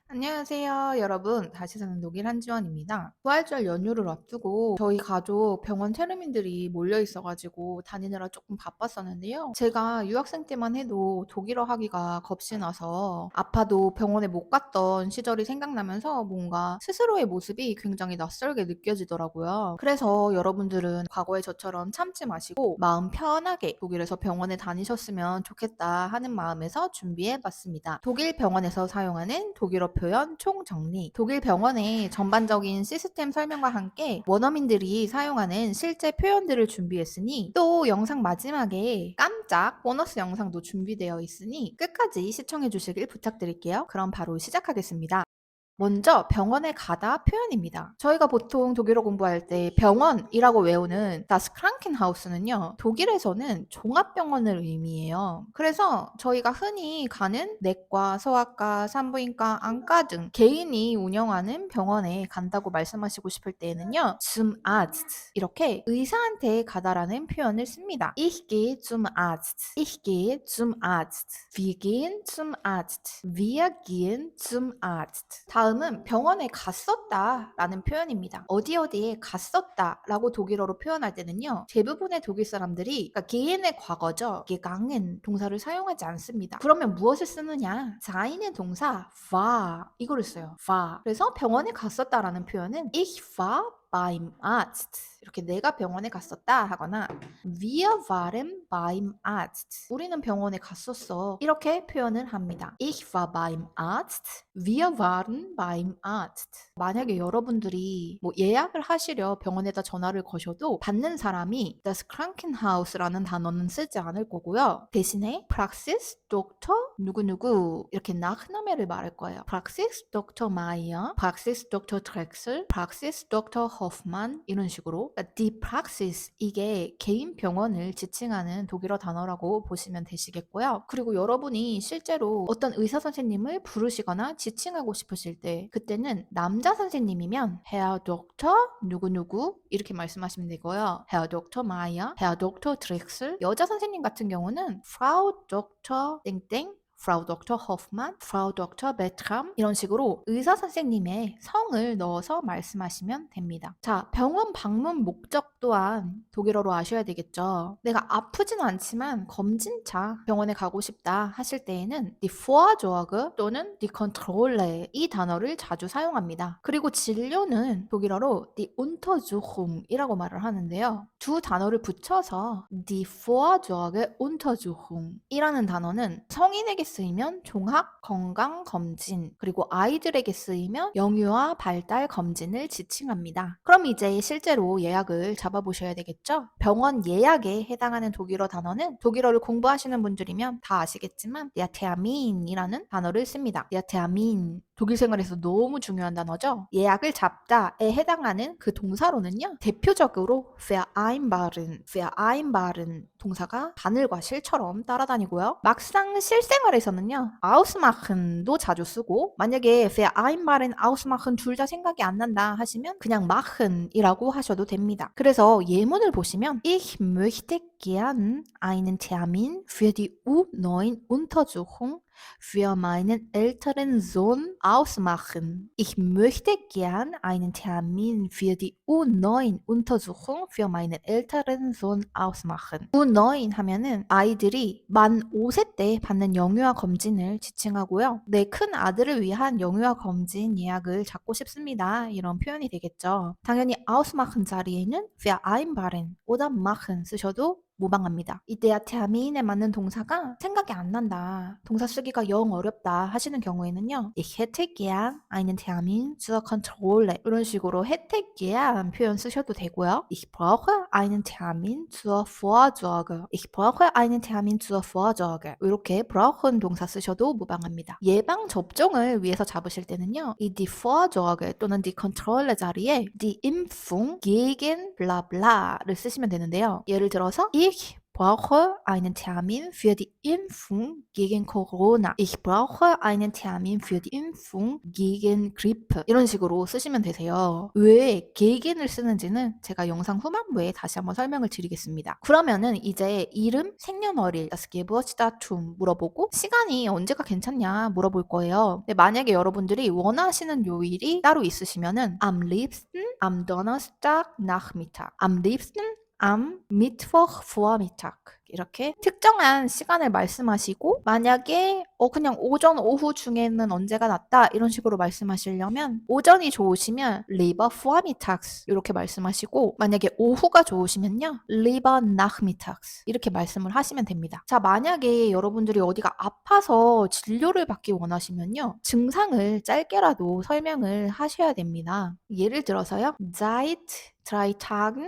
안녕하세요, 여러분. 다시 사는 독일 한지원입니다. 부활절 연휴를 앞두고 저희 가족 병원 테르민들이 몰려 있어가지고 다니느라 조금 바빴었는데요. 제가 유학생 때만 해도 독일어 하기가 겁이 나서 아파도 병원에 못 갔던 시절이 생각나면서 뭔가 스스로의 모습이 굉장히 낯설게 느껴지더라고요. 그래서 여러분들은 과거의 저처럼 참지 마시고 마음 편하게 독일에서 병원에 다니셨으면 좋겠다 하는 마음에서 준비해 봤습니다. 독일 병원에서 사용하는 독일어 표현 총정리, 독일 병원의 전반적인 시스템 설명과 함께 원어민들이 사용하는 실제 표현들을 준비했으니 또 영상 마지막에 깜짝 보너스 영상도 준비되어 있으니 끝까지 시청해 주시길 부탁드릴게요. 그럼 바로 시작하겠습니다. 먼저 병원에 가다 표현입니다. 저희가 보통 독일어 공부할 때 병원이라고 외우는 Das Krankenhaus는요, 독일에서는 종합병원을 의미해요. 그래서 저희가 흔히 가는 내과, 소아과, 산부인과, 안과 등 개인이 운영하는 병원에 간다고 말씀하시고 싶을 때에는요, zum Arzt 이렇게 의사한테 가다라는 표현을 씁니다. Ich gehe zum Arzt. Ich gehe zum Arzt. Wir gehen zum Arzt. Wir gehen zum Arzt. 다음은 병원에 갔었다 라는 표현입니다. 어디 어디에 갔었다 라고 독일어로 표현할 때는요, 대부분의 독일 사람들이 그러니까 gehen의 과거죠. gegangen 동사를 사용하지 않습니다. 그러면 무엇을 쓰느냐? 자인의 동사 war 이거를 써요. war. 그래서 병원에 갔었다라는 표현은 ich war beim Arzt. 이렇게 내가 병원에 갔었다 하거나 Wir waren beim Arzt. 우리는 병원에 갔었어. 이렇게 표현을 합니다. Ich war beim Arzt. Wir waren beim Arzt. 만약에 여러분들이 뭐 예약을 하시려 병원에다 전화를 거셔도 받는 사람이 das Krankenhaus라는 단어는 쓰지 않을 거고요. 대신에 Praxis, Doktor, 누구누구 이렇게 nachname를 말할 거예요. Praxis, Dr. Meyer, Praxis, Dr. Drexel, Praxis, Dr. Hoffmann 이런 식으로 그러니까 die Praxis 이게 개인 병원을 지칭하는 독일어 단어라고 보시면 되시겠고요. 그리고 여러분이 실제로 어떤 의사 선생님을 부르시거나 지칭하고 싶으실 때 그때는 남자 선생님이면 Herr Doktor 누구누구 이렇게 말씀하시면 되고요. Herr Doktor Meyer, Herr Doktor Drexel 여자 선생님 같은 경우는 Frau Doktor 땡땡 Frau Dr. Hoffmann, Frau Dr. Bertram 이런 식으로 의사 선생님의 성을 넣어서 말씀하시면 됩니다. 자, 병원 방문 목적 또한 독일어로 아셔야 되겠죠. 내가 아프진 않지만 검진차 병원에 가고 싶다 하실 때에는 die Vorsorge 또는 die Kontrolle 이 단어를 자주 사용합니다. 그리고 진료는 독일어로 die Untersuchung이라고 말을 하는데요. 두 단어를 붙여서 die Vorsorge Untersuchung이라는 단어는 성인에게 쓰이면 종합 건강 검진, 그리고 아이들에게 쓰이면 영유아 발달 검진을 지칭합니다. 그럼 이제 실제로 예약을 잡아보셔야 되겠죠? 병원 예약에 해당하는 독일어 단어는 독일어를 공부하시는 분들이면 다 아시겠지만 der Termin이라는 단어를 씁니다. der Termin 독일 생활에서 너무 중요한 단어죠. 예약을 잡다에 해당하는 그 동사로는요. 대표적으로 vereinbaren 동사가 바늘과 실처럼 따라다니고요. 막상 실생활에서는요. ausmachen도 자주 쓰고 만약에 vereinbaren, ausmachen 둘 다 생각이 안 난다 하시면 그냥 machen이라고 하셔도 됩니다. 그래서 예문을 보시면 Ich möchte gern einen Termin für die U9 Untersuchung für meinen älteren Sohn ausmachen. Ich möchte gern einen Termin für die U9 Untersuchung für meinen älteren Sohn ausmachen. U9 하면은 아이들이 만 5세 때 받는 영유아 검진을 지칭하고요. 내 큰 아들을 위한 영유아 검진 예약을 잡고 싶습니다. 이런 표현이 되겠죠. 당연히 ausmachen 자리에는 vereinbaren oder machen 쓰셔도 무방합니다. 이때야 termin에 맞는 동사가 생각이 안 난다. 동사 쓰기가 영 어렵다 하시는 경우에는요. Ich hätte gern einen Termin zur Kontrolle 이런 식으로 hätte gern 표현 쓰셔도 되고요. Ich brauche einen Termin zur Vorsorge. Ich brauche einen Termin zur Vorsorge. 이렇게 brauchen 동사 쓰셔도 무방합니다. 예방 접종을 위해서 잡으실 때는요. 이 die Vorsorge 또는 die Kontrolle 자리에 die Impfung gegen bla bla를 쓰시면 되는데요. 예를 들어서 Ich brauche einen Termin für die Impfung gegen Corona. Ich brauche einen Termin für die Impfung gegen Grippe. 이런 식으로 쓰시면 되세요. 왜 gegen을 쓰는지는 제가 영상 후반부에 다시 한번 설명을 드리겠습니다. 그러면은 이제 이름, 생년월일, das Geburtsdatum 물어보고 시간이 언제가 괜찮냐 물어볼 거예요. 근데 만약에 여러분들이 원하시는 요일이 따로 있으시면은 am liebsten am Donnerstag Nachmittag, am liebsten am Mittwochvormittag 이렇게 특정한 시간을 말씀하시고 만약에 그냥 오전, 오후 중에는 언제가 낫다 이런 식으로 말씀하시려면 오전이 좋으시면 lieber vormittags 이렇게 말씀하시고 만약에 오후가 좋으시면요 lieber nachmittags 이렇게 말씀을 하시면 됩니다. 자, 만약에 여러분들이 어디가 아파서 진료를 받기 원하시면요 증상을 짧게라도 설명을 하셔야 됩니다. 예를 들어서요 seit 3 Tagen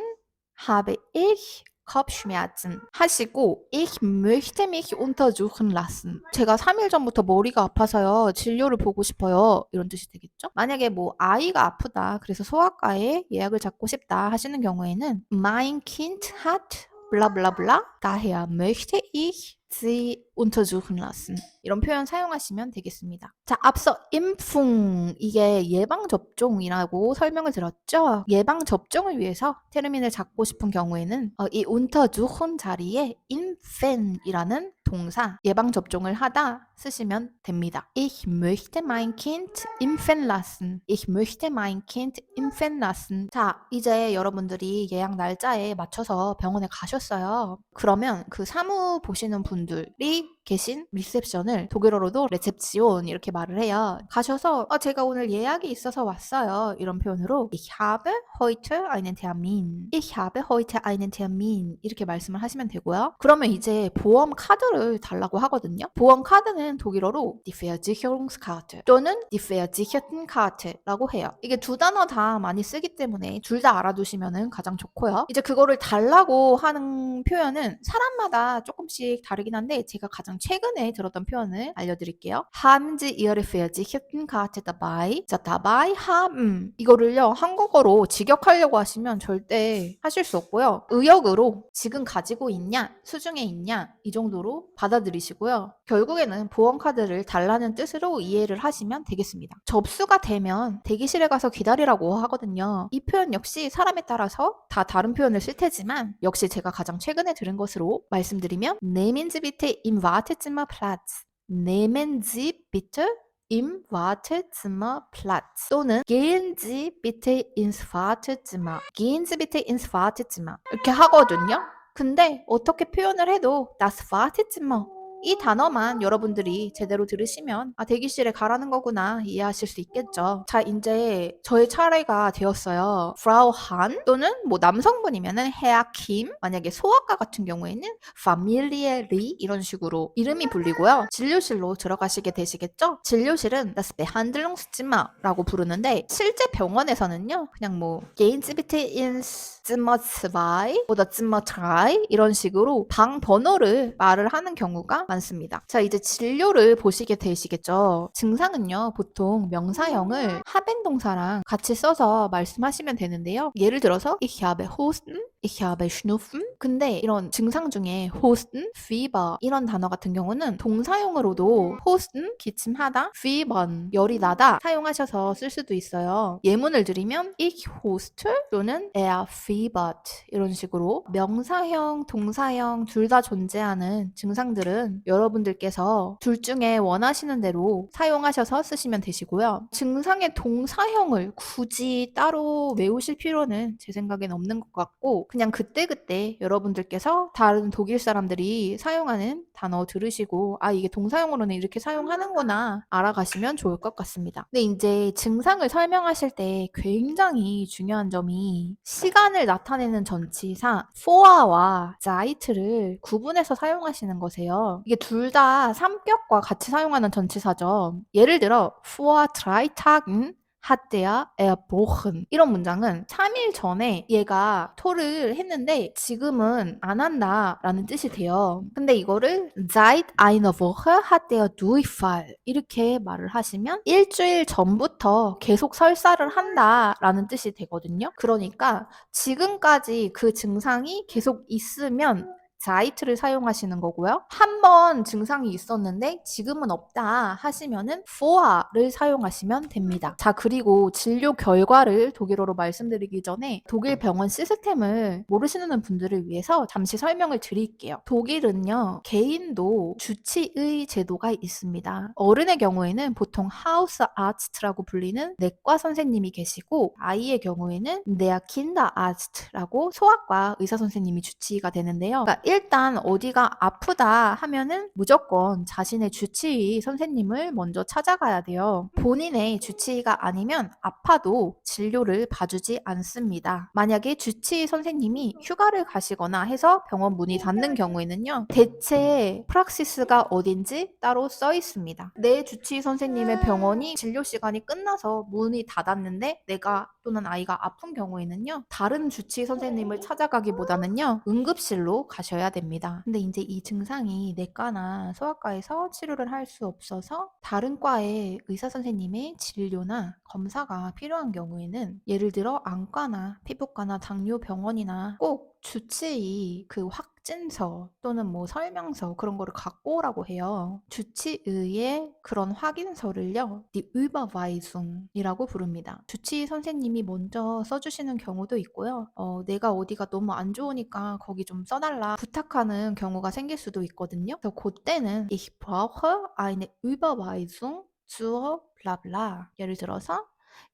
habe ich Kopfschmerzen 하시고 ich möchte mich untersuchen lassen. 제가 3일 전부터 머리가 아파서요. 진료를 보고 싶어요. 이런 뜻이 되겠죠? 만약에 뭐 아이가 아프다. 그래서 소아과에 예약을 잡고 싶다 하시는 경우에는 mein Kind hat bla bla bla daher möchte ich sie untersuchen lassen. 이런 표현 사용하시면 되겠습니다. 자, 앞서 임풍 이게 예방접종이라고 설명을 드렸죠. 예방접종을 위해서 테르민을 잡고 싶은 경우에는 이 untersuchen 자리에 impfen이라는 동사 예방접종을 하다 쓰시면 됩니다. Ich möchte mein Kind impfen lassen. Ich möchte mein Kind impfen lassen. 자, 이제 여러분들이 예약 날짜에 맞춰서 병원에 가셨어요. 그러면 그 사무 보시는 분들이 계신 리셉션을 독일어로도 레셉시온 이렇게 말을 해요. 가셔서 제가 오늘 예약이 있어서 왔어요. 이런 표현으로 Ich habe heute einen Termin. Ich habe heute einen Termin 이렇게 말씀을 하시면 되고요. 그러면 이제 보험 카드를 달라고 하거든요. 보험 카드는 독일어로 Die Versicherungskarte 또는 Die Versichertenkarte 라고 해요. 이게 두 단어 다 많이 쓰기 때문에 둘 다 알아두시면 가장 좋고요. 이제 그거를 달라고 하는 표현은 사람마다 조금씩 다르긴 한데 제가 가장 최근에 들었던 표현을 알려드릴게요. Haben Sie Ihre Versichertenkarte dabei? 자, dabei haben 이거를요 한국어로 직역하려고 하시면 절대 하실 수 없고요. 의역으로 지금 가지고 있냐, 수중에 있냐 이 정도로 받아들이시고요. 결국에는 보험카드를 달라는 뜻으로 이해를 하시면 되겠습니다. 접수가 되면 대기실에 가서 기다리라고 하거든요. 이 표현 역시 사람에 따라서 다 다른 표현을 쓸 테지만 역시 제가 가장 최근에 들은 것으로 말씀드리면 Nehmen Sie bitte im Wartezimmer Platz. Nehmen Sie bitte im Wartezimmer Platz. 또는 Gehen Sie bitte ins Wartezimmer. Gehen Sie bitte ins Wartezimmer. 이렇게 하거든요. 근데 어떻게 표현을 해도 das Wartezimmer 이 단어만 여러분들이 제대로 들으시면 대기실에 가라는 거구나 이해하실 수 있겠죠. 자, 이제 저의 차례가 되었어요. Frau Han 또는 뭐 남성분이면은 Herr Kim 만약에 소아과 같은 경우에는 Familie Lee 이런 식으로 이름이 불리고요. 진료실로 들어가시게 되시겠죠. 진료실은 das Behandlungszimmer라고 부르는데 실제 병원에서는요. 그냥 뭐 Gehen Sie bitte ins Zimmer 2 oder Zimmer 3 이런 식으로 방 번호를 말을 하는 경우가 많습니다. 자, 이제 진료를 보시게 되시겠죠. 증상은요, 보통 명사형을 하벤 동사랑 같이 써서 말씀하시면 되는데요. 예를 들어서 ich habe Husten, ich habe Schnupfen. 근데 이런 증상 중에 Husten, Fieber 이런 단어 같은 경우는 동사형으로도 Husten, 기침하다, Fiebern, 열이 나다 사용하셔서 쓸 수도 있어요. 예문을 드리면 ich huste 또는 er fiebert 이런 식으로 명사형, 동사형 둘 다 존재하는 증상들은 여러분들께서 둘 중에 원하시는 대로 사용하셔서 쓰시면 되시고요. 증상의 동사형을 굳이 따로 외우실 필요는 제 생각엔 없는 것 같고 그냥 그때그때 여러분들께서 다른 독일 사람들이 사용하는 단어 들으시고 이게 동사형으로는 이렇게 사용하는구나 알아가시면 좋을 것 같습니다. 근데 이제 증상을 설명하실 때 굉장히 중요한 점이 시간을 나타내는 전치사 vor와 seit를 구분해서 사용하시는 거세요. 이게 둘 다 삼격과 같이 사용하는 전치사죠. 예를 들어 vor 3 Tagen hat der erbrochen 이런 문장은 3일 전에 얘가 토를 했는데 지금은 안 한다 라는 뜻이 돼요. 근데 이거를 seit einer Woche hat der Durchfall 이렇게 말을 하시면 일주일 전부터 계속 설사를 한다 라는 뜻이 되거든요. 그러니까 지금까지 그 증상이 계속 있으면 자이트를 사용하시는 거고요. 한 번 증상이 있었는데 지금은 없다 하시면은 for를 사용하시면 됩니다. 자, 그리고 진료 결과를 독일어로 말씀드리기 전에 독일 병원 시스템을 모르시는 분들을 위해서 잠시 설명을 드릴게요. 독일은요, 개인도 주치의 제도가 있습니다. 어른의 경우에는 보통 하우스 아츠트라고 불리는 내과 선생님이 계시고, 아이의 경우에는 데아 킨더 아츠트라고 소아과 의사 선생님이 주치의가 되는데요. 그러니까 일단 어디가 아프다 하면은 무조건 자신의 주치의 선생님을 먼저 찾아가야 돼요. 본인의 주치의가 아니면 아파도 진료를 봐주지 않습니다. 만약에 주치의 선생님이 휴가를 가시거나 해서 병원 문이 닫는 경우에는요, 대체 프락시스가 어딘지 따로 써 있습니다. 내 주치의 선생님의 병원이 진료 시간이 끝나서 문이 닫았는데 내가 또는 아이가 아픈 경우에는요, 다른 주치의 선생님을 찾아가기보다는요, 응급실로 가셔야 됩니다. 근데 이제 이 증상이 내과나 소아과에서 치료를 할 수 없어서 다른 과의 의사 선생님의 진료나 검사가 필요한 경우에는, 예를 들어 안과나 피부과나 당뇨병원이나 꼭 주치의 그 확진서 또는 뭐 설명서 그런 거를 갖고 오라고 해요. 주치의의 그런 확인서를요, Die Überweisung이라고 부릅니다. 주치의 선생님이 먼저 써주시는 경우도 있고요. 내가 어디가 너무 안 좋으니까 거기 좀 써달라 부탁하는 경우가 생길 수도 있거든요. 그래서 그때는 Ich brauche eine Überweisung zur bla bla. 예를 들어서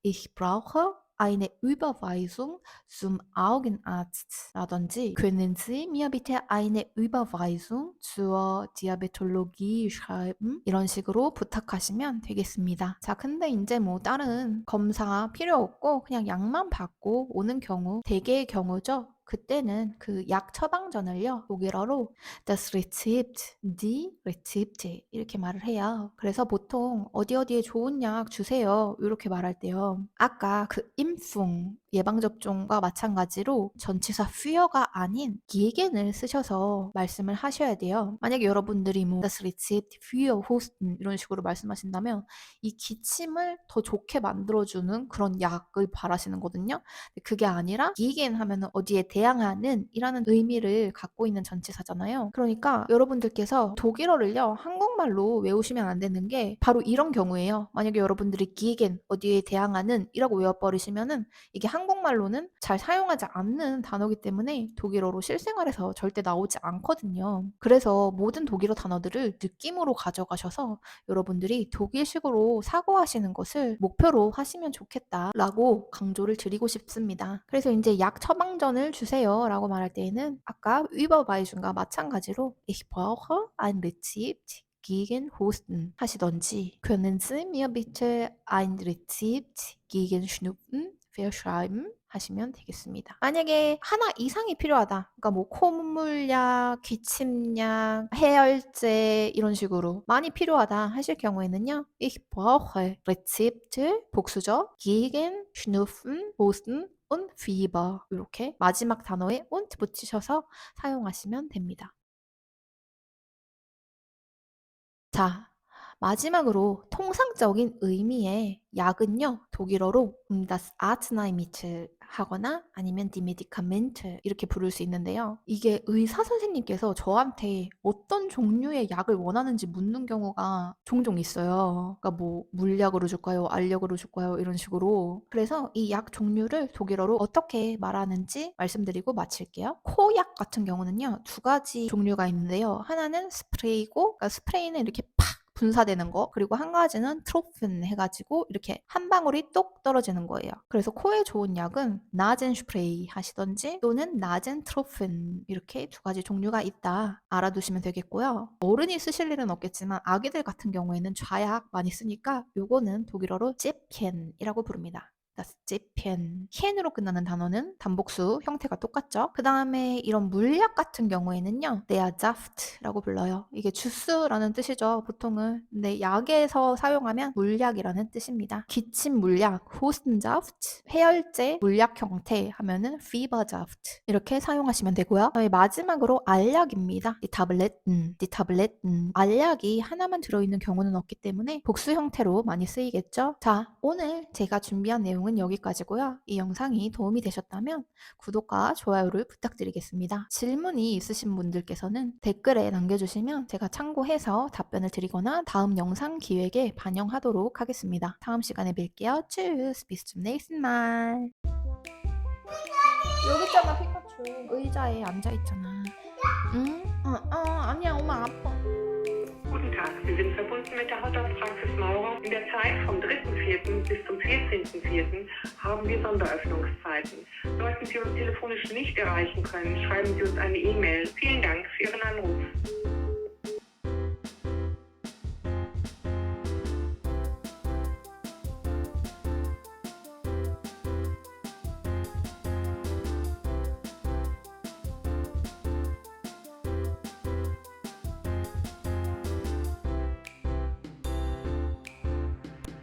Ich brauche eine Überweisung zum Augenarzt 라든지 Können Sie mir bitte eine Überweisung zur Diabetologie schreiben? 이런 식으로 부탁하시면 되겠습니다. 자, 근데 이제 뭐 다른 검사 필요 없고 그냥 약만 받고 오는 경우, 대개의 경우죠. 그때는 그 약 처방전을요, 독일어로 das Rezept, die Rezepte 이렇게 말을 해요. 그래서 보통 어디 어디에 좋은 약 주세요 이렇게 말할 때요, 아까 그 Impfung 예방접종과 마찬가지로 전치사 führ가 아닌 gegen을 쓰셔서 말씀을 하셔야 돼요. 만약에 여러분들이 뭐 das Rezept für Husten 이런 식으로 말씀하신다면 이 기침을 더 좋게 만들어주는 그런 약을 바라시는 거거든요. 그게 아니라 gegen 하면은 어디에 대항하는 이라는 의미를 갖고 있는 전치사잖아요. 그러니까 여러분들께서 독일어를요, 한국말로 외우시면 안 되는 게 바로 이런 경우예요. 만약에 여러분들이 gegen 어디에 대항하는 이라고 외워버리시면은 이게 한국말로는 잘 사용하지 않는 단어이기 때문에 독일어로 실생활에서 절대 나오지 않거든요. 그래서 모든 독일어 단어들을 느낌으로 가져가셔서 여러분들이 독일식으로 사고하시는 것을 목표로 하시면 좋겠다라고 강조를 드리고 싶습니다. 그래서 이제 약 처방전을 주세요라고 말할 때에는 아까 Überweisung과 마찬가지로 Ich brauche ein Rezept gegen Husten 하시던지 Können Sie mir bitte ein Rezept gegen Schnupfen verschreiben? 하시면 되겠습니다. 만약에 하나 이상이 필요하다. 그러니까 뭐 콧물약, 기침약, 해열제 이런 식으로 많이 필요하다 하실 경우에는요, Ich brauche Rezepte, 복수죠. gegen Schnupfen, Husten und Fieber 이렇게 마지막 단어에 und 붙이셔서 사용하시면 됩니다. 자, 마지막으로 통상적인 의미의 약은요, 독일어로 das Arzneimittel 하거나 아니면 die Medikamente 이렇게 부를 수 있는데요. 이게 의사 선생님께서 저한테 어떤 종류의 약을 원하는지 묻는 경우가 종종 있어요. 그러니까 뭐 물약으로 줄까요? 알약으로 줄까요? 이런 식으로. 그래서 이 약 종류를 독일어로 어떻게 말하는지 말씀드리고 마칠게요. 코약 같은 경우는요, 두 가지 종류가 있는데요. 하나는 스프레이고, 그러니까 스프레이는 이렇게 팍 분사되는 거, 그리고 한 가지는 트로픈 해가지고 이렇게 한 방울이 똑 떨어지는 거예요. 그래서 코에 좋은 약은 나젠 스프레이 하시던지 또는 나젠 트로픈, 이렇게 두 가지 종류가 있다 알아두시면 되겠고요. 어른이 쓰실 일은 없겠지만 아기들 같은 경우에는 좌약 많이 쓰니까 요거는 독일어로 잽켄이라고 부릅니다. das Zäpfchen. 캔으로 끝나는 단어는 단복수 형태가 똑같죠. 그 다음에 이런 물약 같은 경우에는요, der Saft라고 불러요. 이게 주스라는 뜻이죠, 보통은. 근데 약에서 사용하면 물약이라는 뜻입니다. 기침 물약, Hustensaft, 해열제 물약 형태 하면은 Fiebersaft 이렇게 사용하시면 되고요. 마지막으로 알약입니다. die Tabletten. 알약이 하나만 들어있는 경우는 없기 때문에 복수 형태로 많이 쓰이겠죠. 자, 오늘 제가 준비한 내용은 내용은 여기까지고요. 이 영상이 도움이 되셨다면 구독과 좋아요를 부탁드리겠습니다. 질문이 있으신 분들께서는 댓글에 남겨주시면 제가 참고해서 답변을 드리거나 다음 영상 기획에 반영하도록 하겠습니다. 다음 시간에 뵐게요. Tschüss, bis zum nächsten Mal. 여기 있잖아, 피카츄. 의자에 앉아 있잖아. 응? 아니야, 엄마 아파. Guten Tag, Sie sind verbunden mit der Hautarztpraxis Maurer. In der Zeit vom 3.4. bis zum 14.4. haben wir Sonderöffnungszeiten. Sollten Sie uns telefonisch nicht erreichen können, schreiben Sie uns eine E-Mail. Vielen Dank für Ihren Anruf.